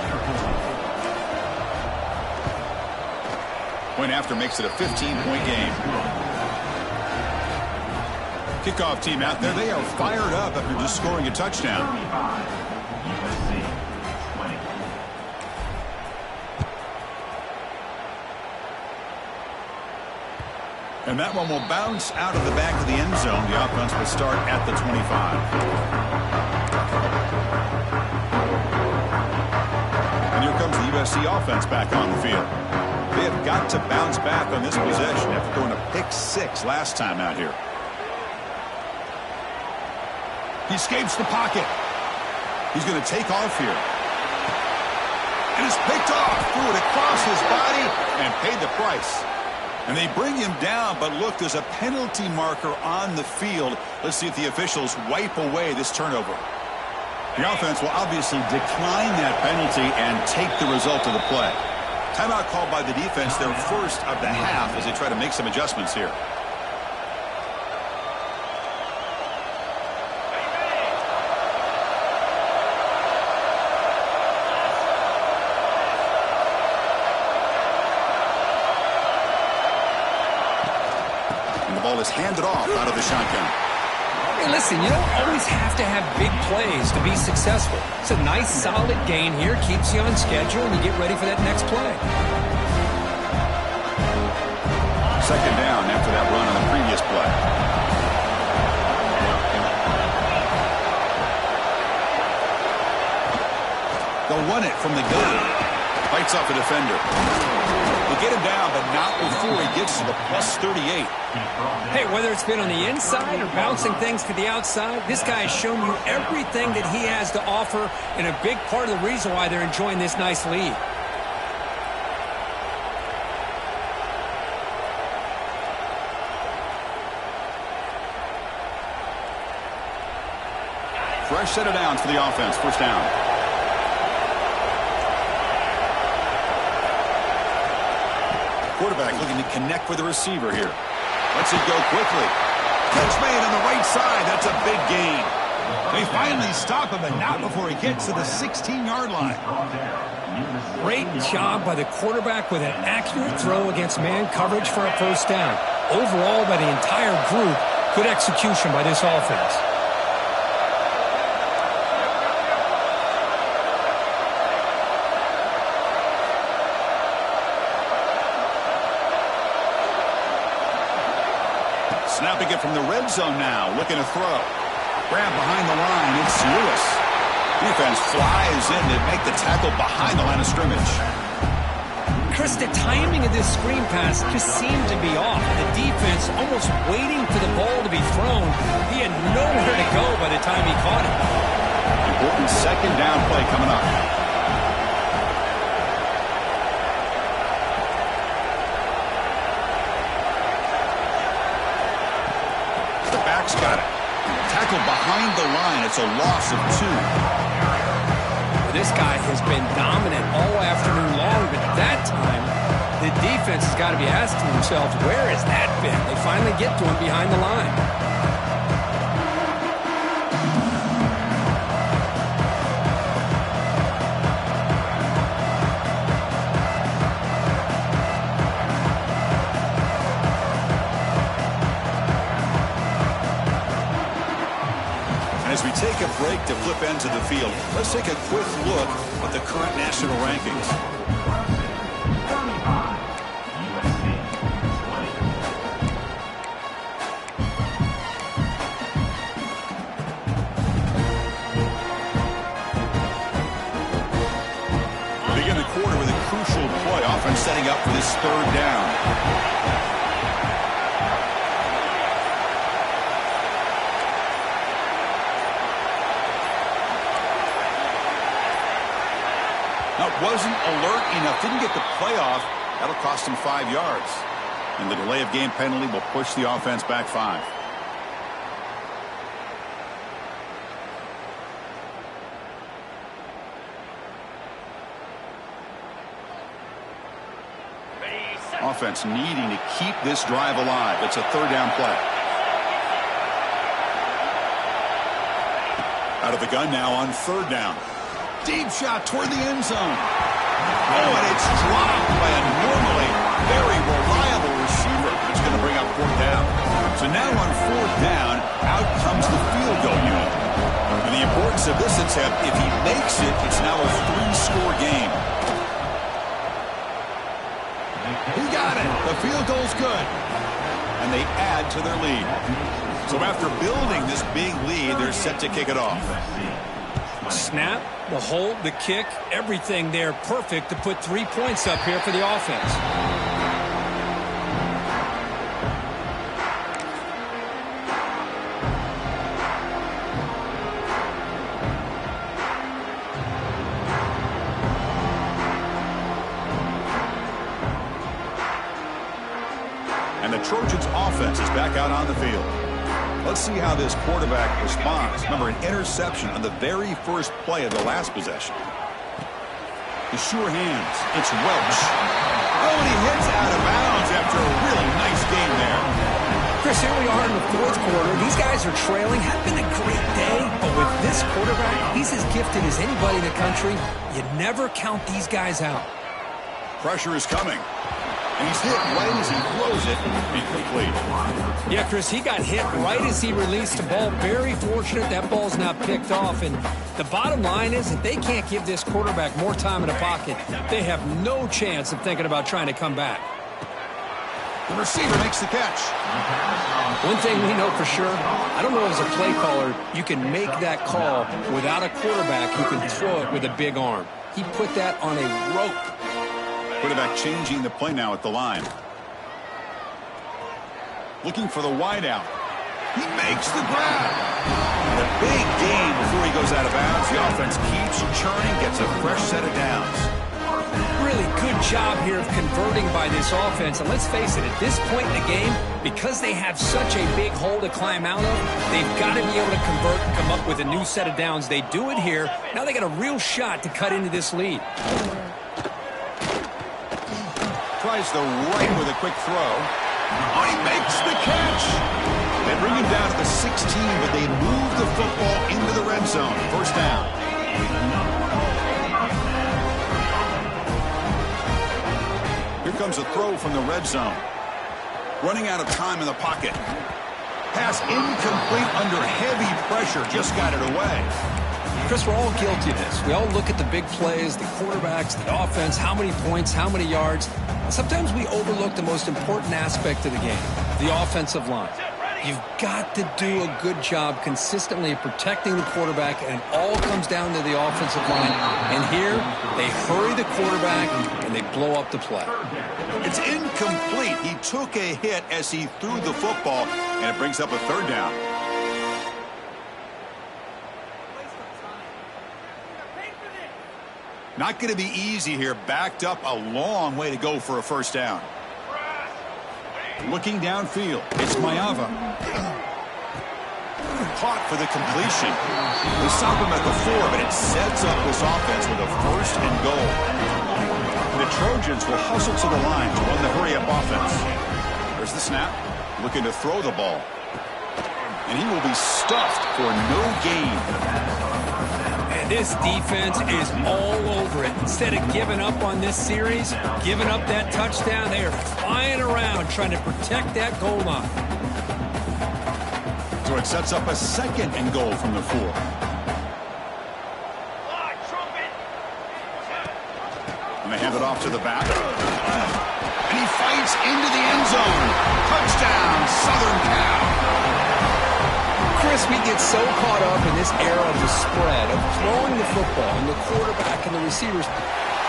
[SPEAKER 1] Point after makes it a 15-point game. Kickoff team out there. They are fired up after just scoring a touchdown.
[SPEAKER 3] 35, USC 20.
[SPEAKER 1] And that one will bounce out of the back of the end zone. The offense will start at the 25. And here comes the USC offense back on the field. They have got to bounce back on this possession after going to pick six last time out here. He escapes the pocket. He's going to take off here. And it's picked off. Threw it across his body and paid the price. And they bring him down, but look, there's a penalty marker on the field. Let's see if the officials wipe away this turnover. The offense will obviously decline that penalty and take the result of the play. Timeout called by the defense, their first of the half, as they try to make some adjustments here. And the ball is handed off out of the shotgun.
[SPEAKER 2] Hey, listen, you don't always have to have big plays to be successful. It's a nice, solid gain here. Keeps you on schedule, and you get ready for that next play.
[SPEAKER 1] Second down after that run on the previous play. They'll run it from the gun. Bites off a defender. They get him down, but not before he gets to the plus 38.
[SPEAKER 2] Hey, whether it's been on the inside or bouncing things to the outside, this guy has shown you everything that he has to offer, and a big part of the reason why they're enjoying this nice lead.
[SPEAKER 1] Fresh set of downs for the offense. First down. quarterback looking to connect with the receiver here. Lets it go quickly. Catch made on the right side. That's a big gain. They finally stop him, but not before he gets to the 16-yard line.
[SPEAKER 2] Great job by the quarterback with an accurate throw against man coverage for a first down. Overall, by the entire group, good execution by this offense.
[SPEAKER 1] Snapping it from the red zone now, looking to throw. Grab behind the line, it's Lewis. Defense flies in to make the tackle behind the line of scrimmage.
[SPEAKER 2] Chris, the timing of this screen pass just seemed to be off. The defense almost waiting for the ball to be thrown. He had nowhere to go by the time he caught it.
[SPEAKER 1] Important second down play coming up. The back's got it. Tackled behind the line. It's a loss of 2.
[SPEAKER 2] This guy has been dominant all afternoon long, but that time, the defense has got to be asking themselves, where has that been? They finally get to him behind the line.
[SPEAKER 1] As we take a break to flip ends of the field, let's take a quick look at the current national rankings. Begin the quarter with a crucial play, offense setting up for this third down. Wasn't alert enough, didn't get the playoff. That'll cost him 5 yards. And the delay of game penalty will push the offense back 5. Offense needing to keep this drive alive. It's a third down play. Out of the gun now on third down. Deep shot toward the end zone. Oh, and it's dropped by a normally very reliable receiver. It's going to bring up fourth down. So now on fourth down, out comes the field goal unit. And the importance of this attempt, if he makes it, it's now a 3-score game. He got it. The field goal's good. And they add to their lead. So after building this big lead, they're set to kick it off.
[SPEAKER 2] Snap, the hold, the kick, everything there perfect to put 3 points up here for the offense.
[SPEAKER 1] And the Trojans' offense is back out on the field. Let's see how this quarterback responds. Remember, an interception on the very first play of the last possession. The sure hands. It's Welch. Oh, and he hits out of bounds after a really nice game there.
[SPEAKER 2] Chris, here we are in the fourth quarter. These guys are trailing. Had been a great day, but with this quarterback, he's as gifted as anybody in the country. You never count these guys out.
[SPEAKER 1] Pressure is coming. And he's hit right as he throws it. Incomplete.
[SPEAKER 2] Yeah, Chris, he got hit right as he released the ball. Very fortunate that ball's not picked off. And the bottom line is that they can't give this quarterback more time in the pocket. They have no chance of thinking about trying to come back.
[SPEAKER 1] The receiver makes the catch.
[SPEAKER 2] One thing we know for sure, I don't know as a play caller, you can make that call without a quarterback who can throw it with a big arm. He put that on a rope.
[SPEAKER 1] Quarterback changing the play now at the line. Looking for the wideout. He makes the grab. And a big gain before he goes out of bounds. The offense keeps churning, gets a fresh set of downs.
[SPEAKER 2] Really good job here of converting by this offense. And let's face it, at this point in the game, because they have such a big hole to climb out of, they've got to be able to convert and come up with a new set of downs. They do it here. Now they got a real shot to cut into this lead.
[SPEAKER 1] tries the right with a quick throw. Oh, he makes the catch. They bring him down to the 16, but they move the football into the red zone. First down. Here comes a throw from the red zone. Running out of time in the pocket. Pass incomplete under heavy pressure. Just got it away.
[SPEAKER 2] Chris, we're all guilty of this. We all look at the big plays, the quarterbacks, the offense, how many points, how many yards. Sometimes we overlook the most important aspect of the game, the offensive line. You've got to do a good job consistently of protecting the quarterback, and it all comes down to the offensive line. And here, they hurry the quarterback, and they blow up the play.
[SPEAKER 1] It's incomplete. He took a hit as he threw the football, and it brings up a third down. Not going to be easy here. Backed up a long way to go for a first down. Looking downfield, it's Mayava. Caught for the completion. They stop him at the 4, but it sets up this offense with a first and goal. The Trojans will hustle to the line to run the hurry-up offense. There's the snap. Looking to throw the ball. And he will be stuffed for no gain.
[SPEAKER 2] And this defense is all over it. Instead of giving up on this series, giving up that touchdown, they are flying around trying to protect that goal line.
[SPEAKER 1] So it sets up a second and goal from the 4. And they hand it off to the back. And he fights into the end zone. Touchdown, Southern Cal.
[SPEAKER 2] Chris, we get so caught up in this era of the spread, of throwing the football and the quarterback and the receivers.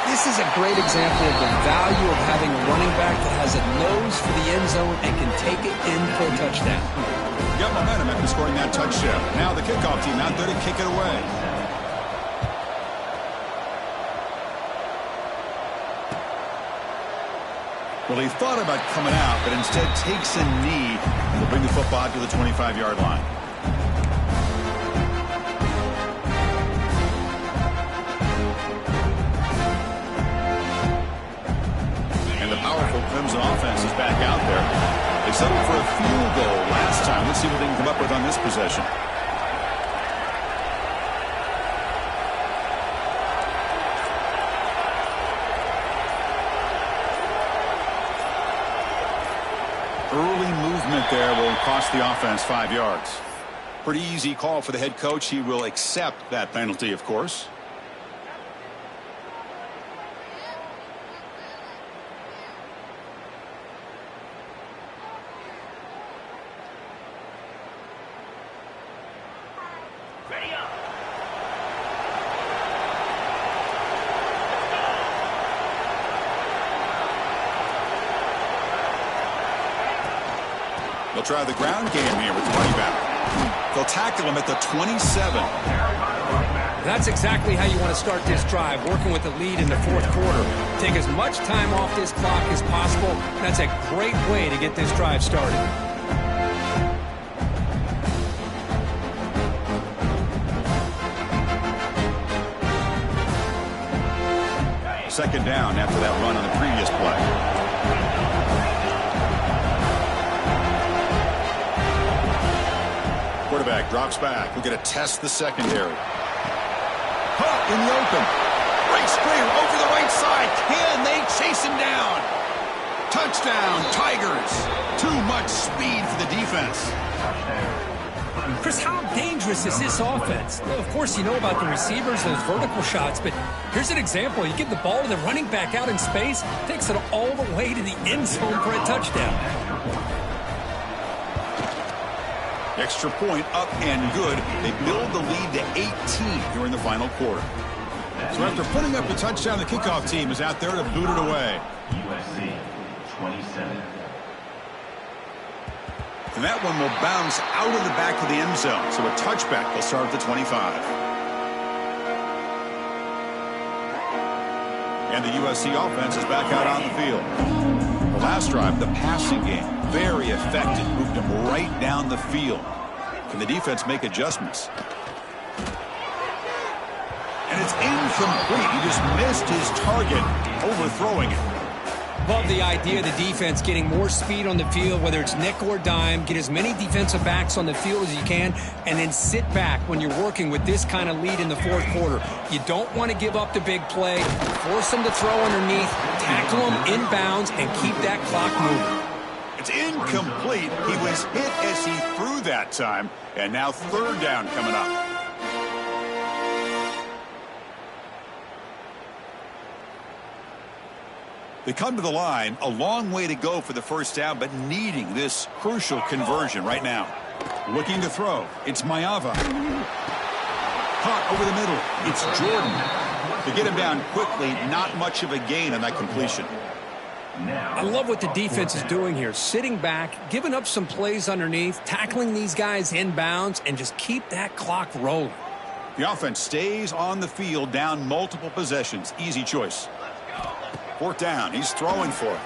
[SPEAKER 2] This is a great example of the value of having a running back that has a nose for the end zone and can take it in for a touchdown.
[SPEAKER 1] Got momentum after scoring that touchdown. Now the kickoff team out there to kick it away. Well, he thought about coming out, but instead takes a knee to bring the football out to the 25-yard line. Clemson offense is back out there. They settled for a field goal last time. Let's see what they can come up with on this possession. Early movement there will cost the offense 5 yards. Pretty easy call for the head coach. He will accept that penalty, of course. They'll try the ground game here with the running back. They'll tackle him at the 27.
[SPEAKER 2] That's exactly how you want to start this drive, working with the lead in the fourth quarter. Take as much time off this clock as possible. That's a great way to get this drive started.
[SPEAKER 1] Second down after that run on the previous play. Quarterback drops back. We're going to test the secondary. Caught in the open. Great screen over the right side. Can they chase him down? Touchdown, Tigers. Too much speed for the defense.
[SPEAKER 2] Chris, how dangerous is this offense? Well, of course, you know about the receivers, those vertical shots, but here's an example. You give the ball to the running back out in space, takes it all the way to the end zone for a touchdown.
[SPEAKER 1] Extra point up and good. They build the lead to 18 here in the final quarter. So after putting up the touchdown, the kickoff team is out there to boot it away.
[SPEAKER 3] USC 27.
[SPEAKER 1] And that one will bounce out of the back of the end zone. So a touchback will start at the 25. And the USC offense is back out on the field. The last drive, the passing game, very effective. Moved them right down the field. Can the defense make adjustments? And it's incomplete. He just missed his target, overthrowing it.
[SPEAKER 2] Love the idea of the defense getting more speed on the field, whether it's nickel or dime. Get as many defensive backs on the field as you can, and then sit back when you're working with this kind of lead in the fourth quarter. You don't want to give up the big play. Force them to throw underneath, tackle them inbounds, and keep that clock moving.
[SPEAKER 1] It's incomplete. He was hit as he threw that time, and now third down coming up. They come to the line, a long way to go for the first down, but needing this crucial conversion right now. Looking to throw. It's Mayava. Caught over the middle. It's Jordan. To get him down quickly, not much of a gain on that completion.
[SPEAKER 2] I love what the defense is doing here. Sitting back, giving up some plays underneath, tackling these guys inbounds, and just keep that clock rolling.
[SPEAKER 1] The offense stays on the field, down multiple possessions. Easy choice. Fourth down. He's throwing for it.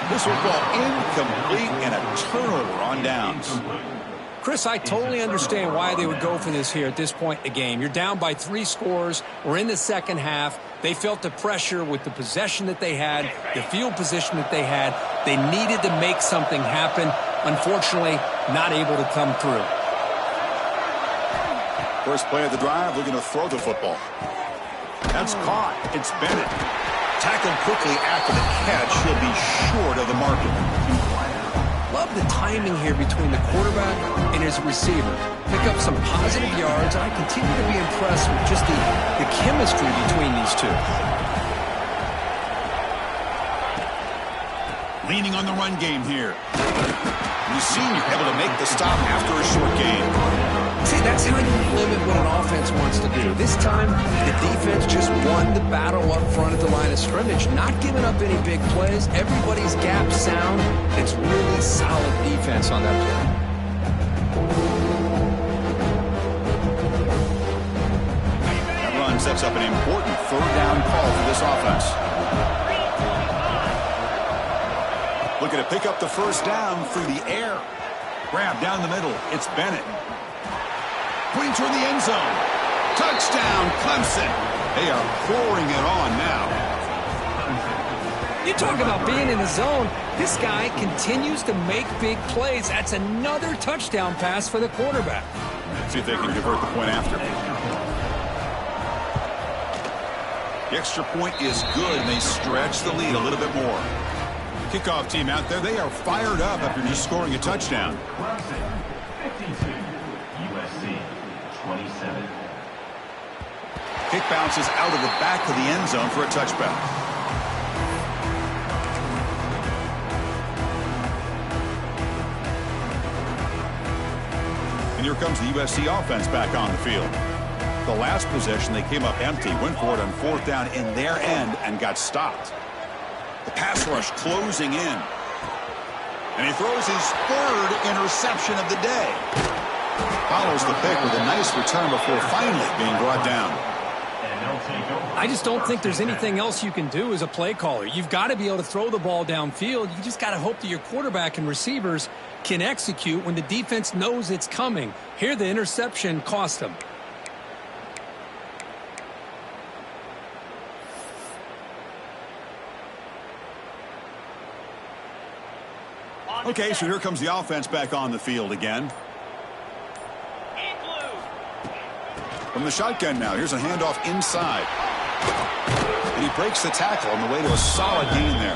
[SPEAKER 1] This will ball incomplete and a turnover on downs.
[SPEAKER 2] Chris, I totally understand why they would go for this here at this point in the game. You're down by 3 scores. We're in the second half. They felt the pressure with the possession that they had, the field position that they had. They needed to make something happen. Unfortunately, not able to come through.
[SPEAKER 1] First play of the drive, looking to throw the football. That's caught. It's Bennett. Tackled quickly after the catch. He'll be short of the marker.
[SPEAKER 2] Love the timing here between the quarterback and his receiver. Pick up some positive yards. I continue to be impressed with just the chemistry between these two.
[SPEAKER 1] Leaning on the run game here. The senior able to make the stop after a short gain.
[SPEAKER 2] See, that's how you limit what an offense wants to do. This time, the defense just won the battle up front at the line of scrimmage, not giving up any big plays. Everybody's gap sound. It's really solid defense on that play.
[SPEAKER 1] That run sets up an important third down call for this offense. Looking to pick up the first down through the air. Grab down the middle. It's Bennett. Putting toward the end zone. Touchdown, Clemson. They are pouring it on now.
[SPEAKER 2] You talk about being in the zone. This guy continues to make big plays. That's another touchdown pass for the quarterback.
[SPEAKER 1] See if they can convert the point after. The extra point is good, and they stretch the lead a little bit more. Kickoff team out there, they are fired up after just scoring a touchdown.
[SPEAKER 3] Clemson 52, USC 27.
[SPEAKER 1] Kick bounces out of the back of the end zone for a touchback. And here comes the USC offense back on the field. The last possession, they came up empty, went for it on fourth down in their end and got stopped. The pass rush closing in. And he throws his third interception of the day. Follows the pick with a nice return before finally being brought down.
[SPEAKER 2] I just don't think there's anything else you can do as a play caller. You've got to be able to throw the ball downfield. You just got to hope that your quarterback and receivers can execute when the defense knows it's coming. Here, the interception cost them.
[SPEAKER 1] Okay, so here comes the offense back on the field again. From the shotgun now, here's a handoff inside. And he breaks the tackle on the way to a solid gain there.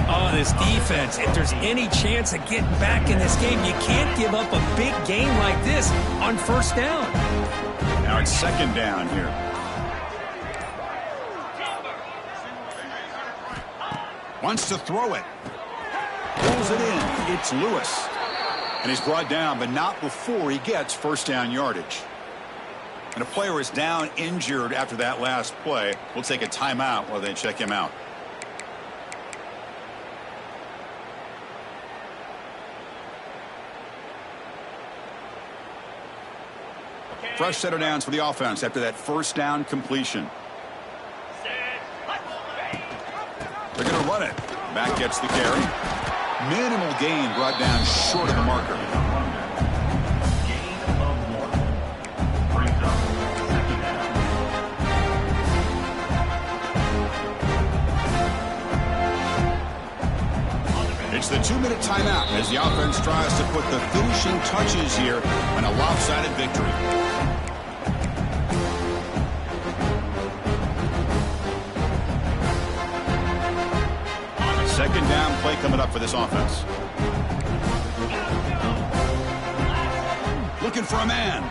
[SPEAKER 2] Oh, this defense, if there's any chance of getting back in this game, you can't give up a big gain like this on first down.
[SPEAKER 1] Now it's second down here. Wants to throw it. Pulls it in. It's Lewis. And he's brought down, but not before he gets first down yardage. And a player is down injured after that last play. We'll take a timeout while they check him out. Fresh set of downs for the offense after that first down completion. They're going to run it. Back gets the carry. Minimal gain brought down short of the marker.
[SPEAKER 3] Gain of 1. Brings up second down.
[SPEAKER 1] 2-minute timeout as the offense tries to put the finishing touches here on a lopsided victory. Second down play coming up for this offense. Looking for a man.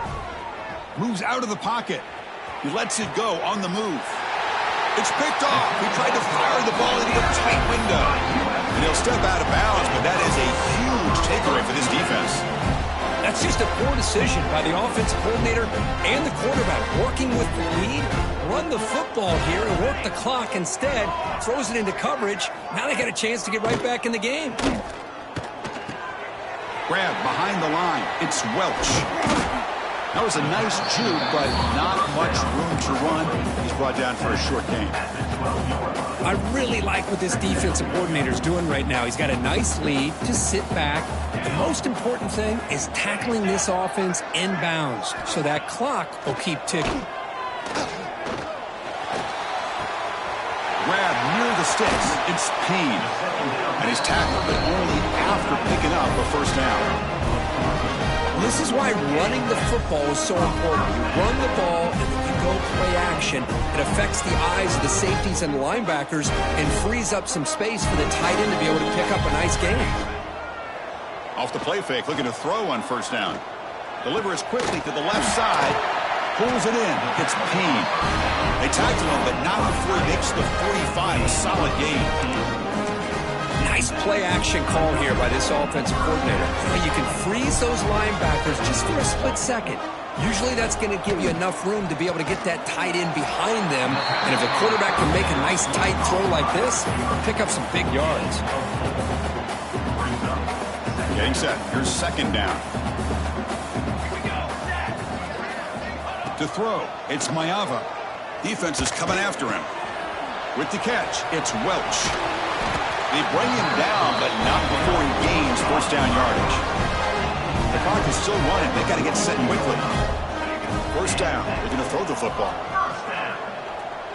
[SPEAKER 1] Moves out of the pocket. He lets it go on the move. It's picked off. He tried to fire the ball into a tight window. And he'll step out of bounds, but that is a huge takeaway for this defense.
[SPEAKER 2] That's just a poor decision by the offensive coordinator and the quarterback. Working with the lead, run the football here and work the clock. Instead, throws it into coverage. Now they got a chance to get right back in the game.
[SPEAKER 1] Grab behind the line. It's Welch. That was a nice juke, but not much room to run. He's brought down for a short gain.
[SPEAKER 2] I really like what this defensive coordinator is doing right now. He's got a nice lead to sit back. The most important thing is tackling this offense inbounds, so that clock will keep ticking.
[SPEAKER 1] Grab near the sticks. It's Payne. And he's tackled, but only after picking up a first down.
[SPEAKER 2] This is why running the football is so important. You run the ball and then you go play action. It affects the eyes of the safeties and linebackers and frees up some space for the tight end to be able to pick up a nice game.
[SPEAKER 1] Off the play fake, looking to throw on first down. Delivers quickly to the left side. Pulls it in. It's Payne. They tackle him, but not before he makes the 45. A solid gain.
[SPEAKER 2] Nice play-action call here by this offensive coordinator. You can freeze those linebackers just for a split second. Usually that's going to give you enough room to be able to get that tight end behind them. And if the quarterback can make a nice tight throw like this, pick up some big yards.
[SPEAKER 1] Getting set. Here's second down. To throw, it's Mayava. Defense is coming after him. With the catch, it's Welch. They bring him down, but not before he gains first down yardage. The clock is still running. They got to get set quickly. First down. They're going to throw the football.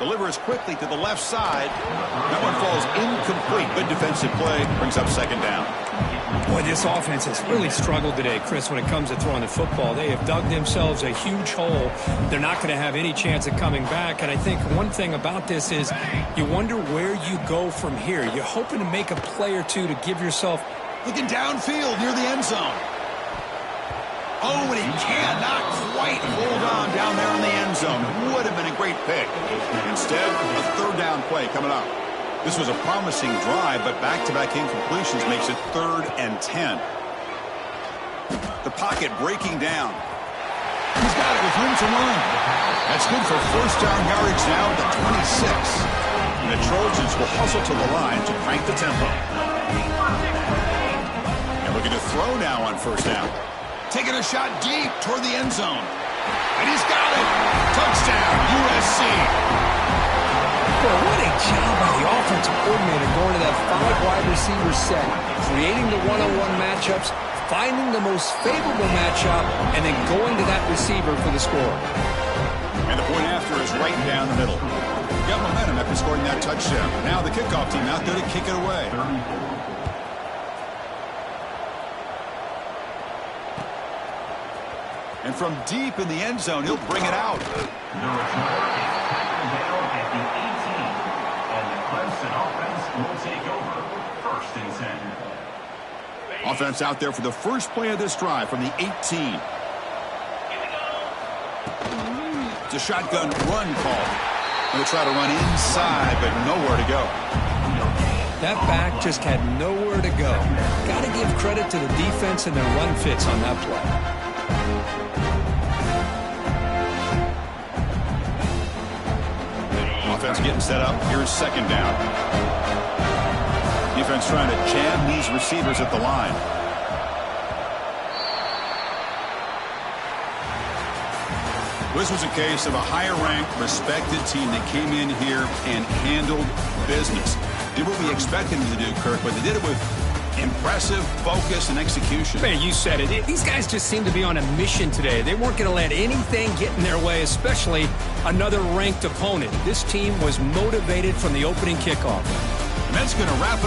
[SPEAKER 1] Delivers quickly to the left side. That one falls incomplete. Good defensive play. Brings up second down.
[SPEAKER 2] Boy, this offense has really struggled today, Chris, when it comes to throwing the football. They have dug themselves a huge hole. They're not going to have any chance of coming back. And I think one thing about this is you wonder where you go from here. You're hoping to make a play or two to give yourself.
[SPEAKER 1] Looking downfield near the end zone. Oh, and he cannot quite hold on down there in the end zone. Would have been a great pick. Instead, a third down play coming up. This was a promising drive, but back-to-back incompletions makes it 3rd and 10. The pocket breaking down. He's got it with room to run. That's good for first down yardage now at the 26. And the Trojans will hustle to the line to crank the tempo. And looking to throw now on first down. Taking a shot deep toward the end zone. And he's got it. Touchdown, USC.
[SPEAKER 2] Boy, what a job by the offensive coordinator going to that 5-wide receiver set, creating the one-on-one matchups, finding the most favorable matchup, and then going to that receiver for the score.
[SPEAKER 1] And the point after is right down the middle. Got momentum after scoring that touchdown. Now the kickoff team out there to kick it away. And from deep in the end zone, he'll bring it out. Offense out there for the first play of this drive from the 18. It's a shotgun run call. Going to try to run inside, but nowhere to go.
[SPEAKER 2] That back just had nowhere to go. Got to give credit to the defense and their run fits on that play.
[SPEAKER 1] Offense getting set up. Here's second down. Defense trying to jam these receivers at the line. This was a case of a higher-ranked, respected team that came in here and handled business. Did what we expected them to do, Kirk, but they did it with impressive focus and execution.
[SPEAKER 2] Man, you said it. These guys just seem to be on a mission today. They weren't going to let anything get in their way, especially another ranked opponent. This team was motivated from the opening kickoff.
[SPEAKER 1] And that's going to wrap it.